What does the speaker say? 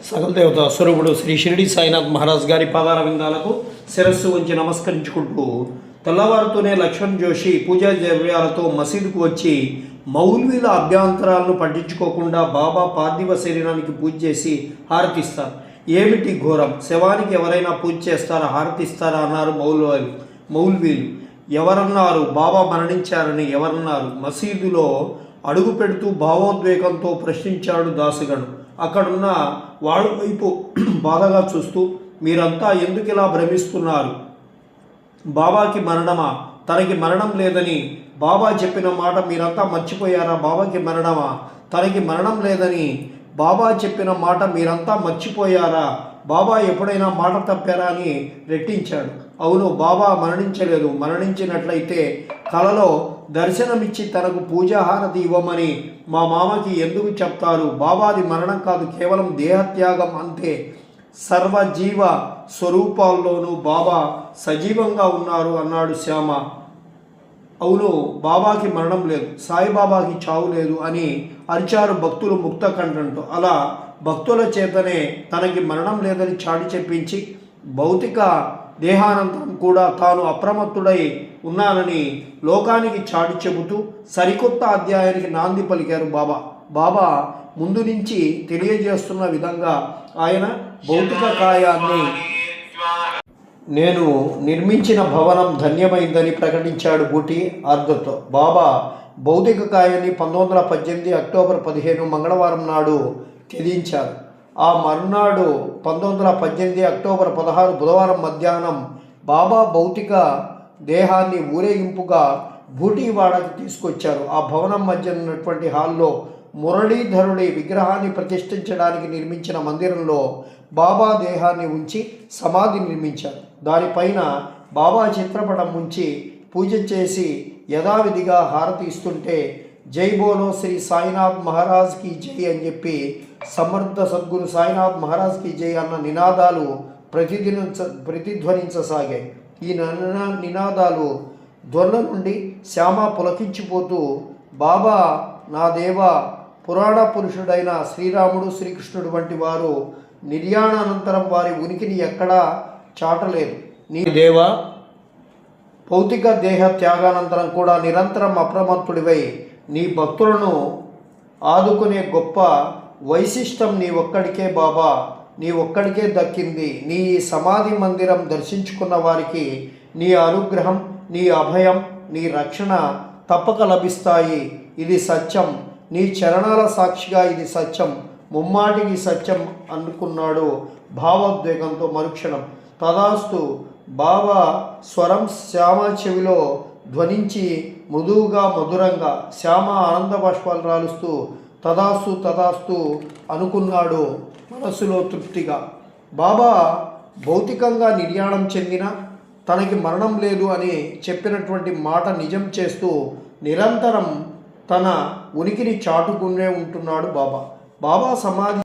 సకల దేవత స్వరూపుడు శ్రీ షిరిడి సాయినాథ్ మహారాజ్ గారి పాదార విందాలకు శిరస్సు ఉంచి నమస్కరించుకుంటూ తెల్లవారుతూనే లక్ష్మణ్ జోషి పూజా ద్రవ్యాలతో మసీదుకు వచ్చి మౌల్వీల అభ్యంతరాలను పట్టించుకోకుండా బాబా పార్థివ శరీరానికి పూజ చేసి హారతిస్తారు. ఏమిటి ఘోరం? శవానికి ఎవరైనా పూజ చేస్తారా, హారతిస్తారా అన్నారు మౌల్వీలు. ఎవరన్నారు బాబా మరణించారని? ఎవరన్నారు? మసీదులో అడుగు పెడుతూ భావోద్వేగంతో ప్రశ్నించాడు దాసుగడు. అక్కడున్న వాళ్ళ వైపు బాధగా చూస్తూ, మీరంతా ఎందుకు ఇలా భ్రమిస్తున్నారు? బాబాకి మరణమా? తనకి మరణం లేదని బాబా చెప్పిన మాట మీరంతా మర్చిపోయారా? బాబాకి మరణమా? తనకి మరణం లేదని బాబా చెప్పిన మాట మీరంతా మర్చిపోయారా? బాబా ఎప్పుడైనా మాట తప్పారా అని రెట్టించాడు. అవును, బాబా మరణించలేదు. మరణించినట్లయితే కలలో దర్శనమిచ్చి తనకు పూజాహారతి ఇవ్వమని మా మామకి ఎందుకు చెప్తారు? బాబాది మరణం కాదు, కేవలం దేహత్యాగం అంతే. సర్వజీవ స్వరూపాల్లోనూ బాబా సజీవంగా ఉన్నారు అన్నాడు శ్యామ. అవును, బాబాకి మరణం లేదు, సాయిబాబాకి చావు లేదు అని అరిచారు భక్తులు ముక్త కంఠంతో. అలా భక్తుల చేతనే తనకి మరణం లేదని చాటి చెప్పించి భౌతిక దేహానంతరం కూడా తాను అప్రమత్తుడై ఉన్నానని లోకానికి చాటి చెబుతూ సరికొత్త అధ్యాయానికి నాంది పలికారు బాబా. బాబా ముందు నుంచి తెలియజేస్తున్న విధంగా ఆయన భౌతిక కాయాన్ని నేను నిర్మించిన భవనం ధన్యమైందని ప్రకటించాడు బూటి అర్ధతో. బాబా భౌతిక కాయాన్ని 1918 అక్టోబర్ 15 మంగళవారం నాడు త్యజించారు. ఆ మరునాడు 1918 అక్టోబర్ 16 బుధవారం మధ్యాహ్నం బాబా భౌతిక దేహాన్ని ఊరేగింపుగా బూటివాడకు తీసుకొచ్చారు. ఆ భవనం మధ్య ఉన్నటువంటి హాల్లో మురళీధరుడి విగ్రహాన్ని ప్రతిష్ఠించడానికి నిర్మించిన మందిరంలో బాబా దేహాన్ని ఉంచి సమాధి నిర్మించారు. దానిపైన బాబా చిత్రపటం ఉంచి పూజ చేసి యథావిధిగా హారతి ఇస్తుంటే జై బోలో శ్రీ సాయినాథ్ మహారాజ్కి జై అని చెప్పి సమర్థ సద్గురు సాయినాథ్ మహారాజ్కి జై అన్న నినాదాలు ప్రతిధ్వనించసాగాయి. ఈ నినాదాలు ధ్వనుల నుండి శ్యామ పులకించిపోతూ, బాబా నా దేవా, పురాణ పురుషుడైన శ్రీరాముడు శ్రీకృష్ణుడు వంటి వారు నిర్యాణానంతరం వారి ఉనికిని ఎక్కడా చాటలేదు. నీ దేవా, భౌతిక దేహ త్యాగానంతరం కూడా నిరంతరం అప్రమత్తుడివై నీ భక్తులను ఆదుకునే గొప్ప వైశిష్టం నీ ఒక్కడికే బాబా, నీ ఒక్కడికే దక్కింది. నీ సమాధి మందిరం దర్శించుకున్న వారికి నీ అనుగ్రహం, నీ అభయం, నీ రక్షణ తప్పక లభిస్తాయి. ఇది సత్యం. నీ చరణాల సాక్షిగా ఇది సత్యం, ముమ్మాటికి సత్యం అనుకున్నాడు భావోద్వేగంతో మరుక్షణం. తదాస్తు బాబా స్వరం శ్యామ చెవిలో ధ్వనించి మృదువుగా మధురంగా శ్యామ ఆనంద బాష్పాలు రాలుస్తూ తదాస్తు తదాస్తు అనుకున్నాడు మనసులో తృప్తిగా. బాబా భౌతికంగా నిర్యాణం చెందిన తనకి మరణం లేదు అని చెప్పినటువంటి మాట నిజం చేస్తూ నిరంతరం తన ఉనికిని చాటుకునే ఉంటున్నాడు బాబా. బాబా సమాధి